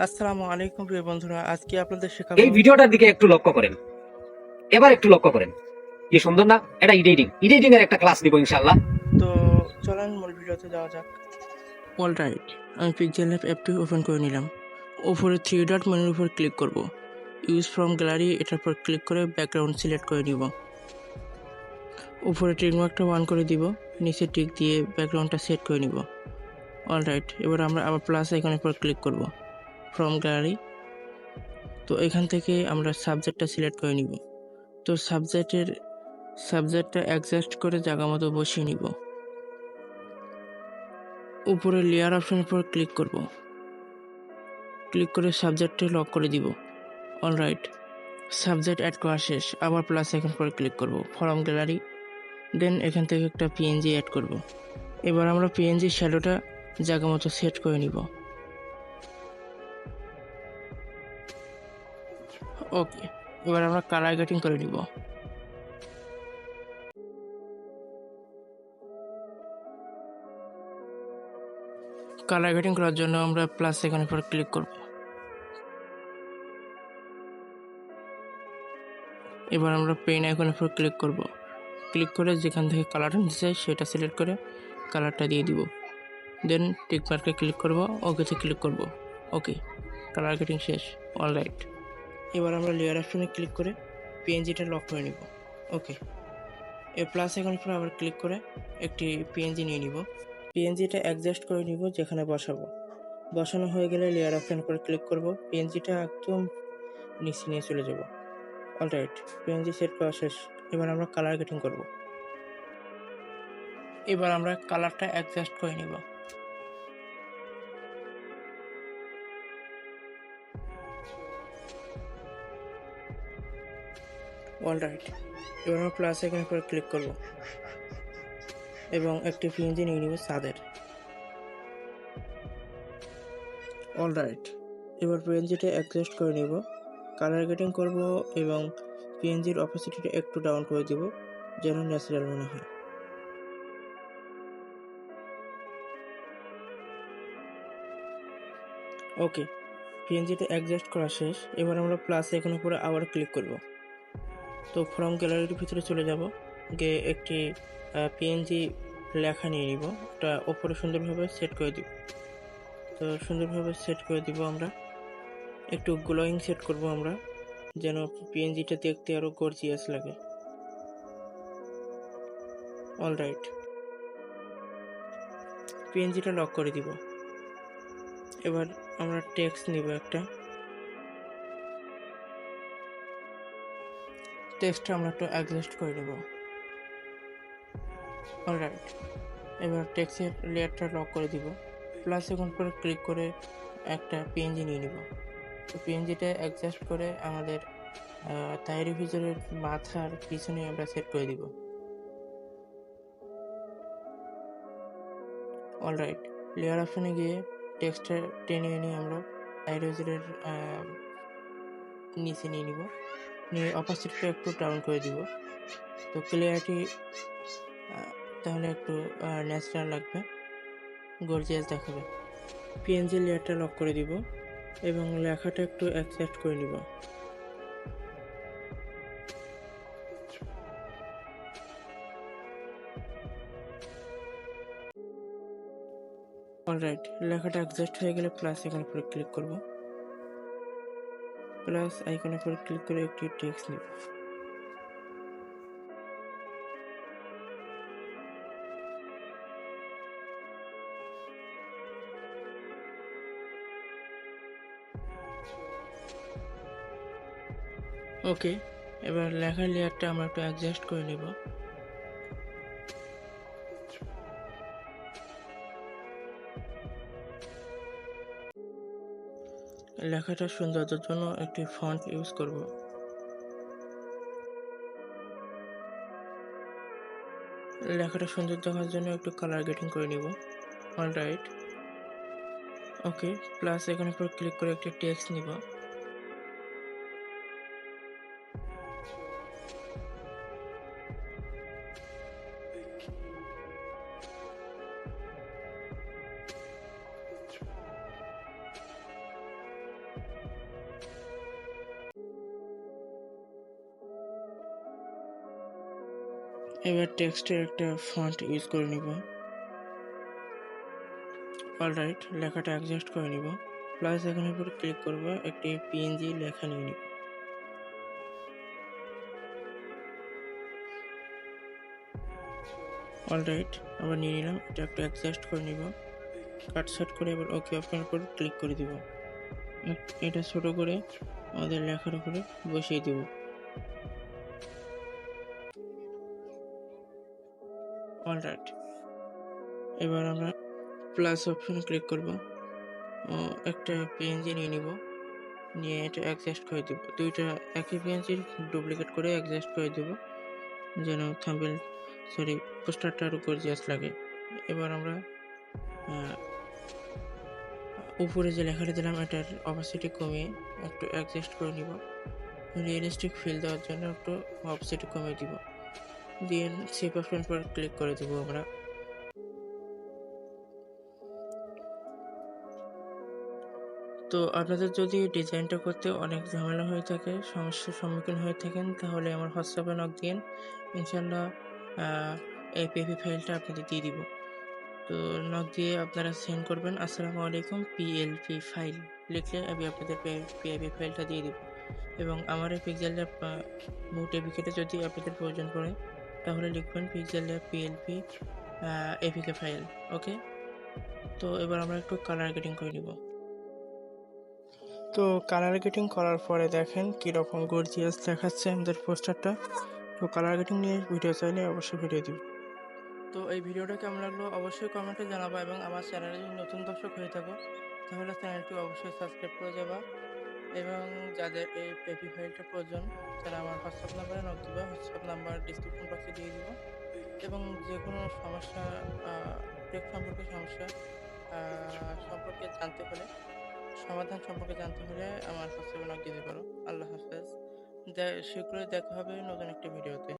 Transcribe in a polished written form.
আসসালামু আলাইকুম প্রিয় বন্ধুরা, আজকে আপনাদের এই শেখাবো। ভিডিওটার দিকে একটু লক্ষ্য করেন। এবার একটু লক্ষ্য করেন, কি সুন্দর না? এটা এডিটিং এর একটা ক্লাস দিব ইনশাআল্লাহ। তো চলেন মূল ভিডিওতে যাওয়া যাক। অলরাইট, আমি পিক্সেল ল্যাব অ্যাপটি ওপেন করে নিলাম। উপরে থ্রি ডট মেনুর উপর ক্লিক করব। ইউজ ফ্রম গ্যালারি এটার উপর ক্লিক করে ব্যাকগ্রাউন্ড সিলেক্ট করে নিব। উপরে টিক মার্কটা অন করে দিব, নিচে টিক দিয়ে ব্যাকগ্রাউন্ডটা সেট করে নিব। অলরাইট, এবার আমরা আবার প্লাস আইকনের উপর ক্লিক করব ফ্রম গ্যালারি। তো এখান থেকে আমরা সাবজেক্টটা সিলেক্ট করে নিব। তো সাবজেক্টটা অ্যাডজাস্ট করে জায়গা মতো বসিয়ে নিব। উপরে লেয়ার অপশনের উপর ক্লিক করব। ক্লিক করে সাবজেক্টে লক করে দিব। অলরাইট, সাবজেক্ট অ্যাড করা শেষ। আবার প্লাস আইকন পরে ক্লিক করব ফ্রম গ্যালারি। দেন এখান থেকে একটা পিএনজি অ্যাড করব। এবার আমরা পিএনজি শ্যাডোটা জায়গা মতো সেট করে নিব। ওকে, এবার আমরা কালার গ্রেডিং করে নিব। কালার গ্রেডিং করার জন্য আমরা প্লাস আইকনের উপর ক্লিক করব। এবার আমরা পেন আইকনের উপর ক্লিক করব। ক্লিক করে যেখান থেকে কালারটা নিতে চাই সেটা সিলেক্ট করে কালারটা দিয়ে দিব। দেন টিক মার্কে ক্লিক করব, ওকেতে ক্লিক করব। ওকে, কালার গ্রেডিং শেষ। অলরাইট, এবার আমরা লেয়ার অপশনে ক্লিক করে পিএনজিটা লক করে নিব। ওকে, এর প্লাস আইকনের উপর আবার ক্লিক করে একটি পিএনজি নিয়ে নিব। পিএনজিটা অ্যাডজাস্ট করে নিব যেখানে বসাবো। বসানো হয়ে গেলে লেয়ার অপশনের উপর ক্লিক করব, পিএনজিটা একদম নিচে নিয়ে চলে যাব। অলরাইট, পিএনজি সেট করা শেষ। এবার আমরা কালার গ্রেডিং করব। এবার আমরা কালারটা অ্যাডজাস্ট করে নিব। অলরাইট, এবার আমরা প্লাস আইকনের উপর ক্লিক করব এবং একটি পিএনজি নিয়ে নিব ছাদের। অলরাইট, এবার পিএনজিটা অ্যাডজাস্ট করে নিব, কালার গ্রেডিং করব এবং পিএনজির অপাসিটিটা একটু ডাউন করে দিব যেন ন্যাচারাল মনে হয়। ওকে, পিএনজিটা অ্যাডজাস্ট করা শেষ। এবার আমরা প্লাস আইকনের উপরে আবার ক্লিক করব। তো ফ্রম গ্যালারির ভিতরে চলে যাব, গিয়ে একটি পিএনজি লেখা নিয়ে নিব, ওটা ওপরে সুন্দরভাবে সেট করে দিব। তো সুন্দরভাবে সেট করে দিব আমরা। একটু গ্লোয়িং সেট করব আমরা, যেন পিএনজিটা দেখতে আরও গর্জিয়াস লাগে। অলরাইট, পিএনজিটা লক করে দিব। এবার আমরা টেক্সট নিব একটা। টেক্সটটা আমরা একটু অ্যাডজাস্ট করে নেব। অলরাইট, এবার টেক্সটের লেয়ারটা লক করে দিব। প্লাস এখন পরে ক্লিক করে একটা পিএনজি নিয়ে নিব। তো পিএনজিটা অ্যাডজাস্ট করে আমাদের তাহিরি ভিতরের মাথার পিছনে আমরা সেট করে দিব। অলরাইট, লেয়ার অপশনে গিয়ে টেক্সটটা টেনে এনে আমরা তাহিরি ভিতরের নিচে নিয়ে নিব, নিয়ে অপাসিটিটা একটু ডাউন করে দিব। তো ক্লিয়ারিটি তাহলে একটু ন্যাচারাল লাগবে, গর্জিয়াস দেখাবে। পিএনজি লেয়ারটা লক করে দিব এবং লেখাটা একটু অ্যাডজাস্ট করে নিব। অলরাইট, লেখাটা অ্যাডজাস্ট হয়ে গেলে প্লাস আইকনের উপরে ক্লিক করব। প্লাস আইকনের উপরে ক্লিক করে একটি টেক্সট নিব। ওকে, এবার লেখার লেয়ারটা আমরা একটু অ্যাডজাস্ট করে নিব। লেখাটার সৌন্দর্যের জন্য একটি ফন্ট ইউজ করব। লেখাটা সুন্দর দেখার জন্য একটু কালার গ্রেডিং করে নিব। অলরাইট, ওকে, প্লাস আইকনের উপর ক্লিক করে একটি টেক্সট নিব। এবার টেক্সটের একটা ফন্ট ইউজ করে নিব। অলরাইট, লেখাটা অ্যাডজাস্ট করে নিব। প্লাস এখানের উপর ক্লিক করব, একটি পিএনজি লেখা নিয়ে নিব। অলরাইট, আবার নিয়ে নিলাম, এটা একটু অ্যাডজাস্ট করে নিব। কাট সেট করে এবার ওকে অপশনের উপর ক্লিক করে দিব। এটা ছোট করে আমাদের লেখার উপরে বসিয়ে দিব। অলরাইট, এবার আমরা প্লাস অপশনে ক্লিক করব, একটা পিএনজি নিয়ে নিব, নিয়ে এটা অ্যাডজাস্ট করে দিব। দুইটা একই পিএনজির ডুপ্লিকেট করে অ্যাডজাস্ট করে দেব, যেন থাম্বনেল পোস্টারটা আরও গর্জিয়াস লাগে। এবার আমরা উপরে যে লেখাটা দিলাম এটার অপাসিটি কমিয়ে একটু অ্যাডজাস্ট করে নিব। রিয়েলিস্টিক ফিল দেওয়ার জন্য একটু অপাসিটি কমিয়ে দিব, দিয়ে সেভ অপশন পর ক্লিক করে দেবো আমরা। তো আপনাদের যদি ডিজাইনটা করতে অনেক ঝামেলা হয়ে থাকে, সমস্যার সম্মুখীন হয়ে থাকেন, তাহলে আমার হোয়াটসঅ্যাপে নক দিন, ইনশাল্লাহ এই পিএপি ফাইলটা আপনাদের দিয়ে দিব। তো নক দিয়ে আপনারা সেন্ড করবেন আসসালামু আলাইকুম পিএলপি ফাইল লিখলে আমি আপনাদের পিএপি ফাইলটা দিয়ে দিব। এবং আমার এই পিক্সেল ল্যাব বুট এপিকেটে যদি আপনাদের প্রয়োজন পড়ে তাহলে লিখবেন pixel lab PLP APK file. Okay, তো এবার আমরা একটু কালার গ্রেডিং করে নিব। তো কালার গ্রেডিং করার পরে দেখেন কীরকম গর্জিয়াস দেখাচ্ছে আমাদের পোস্টারটা। তো কালার গ্রেডিং নিয়ে ভিডিও চাইলে অবশ্যই ভিডিও দিব। তো এই ভিডিওটা কেমন লাগলো অবশ্যই কমেন্টে জানাবো, এবং আমার চ্যানেলে যদি নতুন দর্শক হয়ে থাকো তাহলে চ্যানেলটি অবশ্যই সাবস্ক্রাইব করে যাবা। এবং যাদের এই পেপি ফাইলটা প্রয়োজন তারা আমার হোয়াটসঅ্যাপ নাম্বারে নক দিবা, হোয়াটসঅ্যাপ নাম্বার ডিসক্রিপশন বক্সে দিয়ে দিব। এবং যে কোনো সমস্যা টেক সম্পর্কে সমস্যা সম্পর্কে জানতে হলে, সমাধান সম্পর্কে জানতে হলে আমার হোয়াটসঅ্যাপে নক দিতে পারো। আল্লাহ হাফেজ, শীঘ্রই দেখা হবে নতুন একটা ভিডিওতে।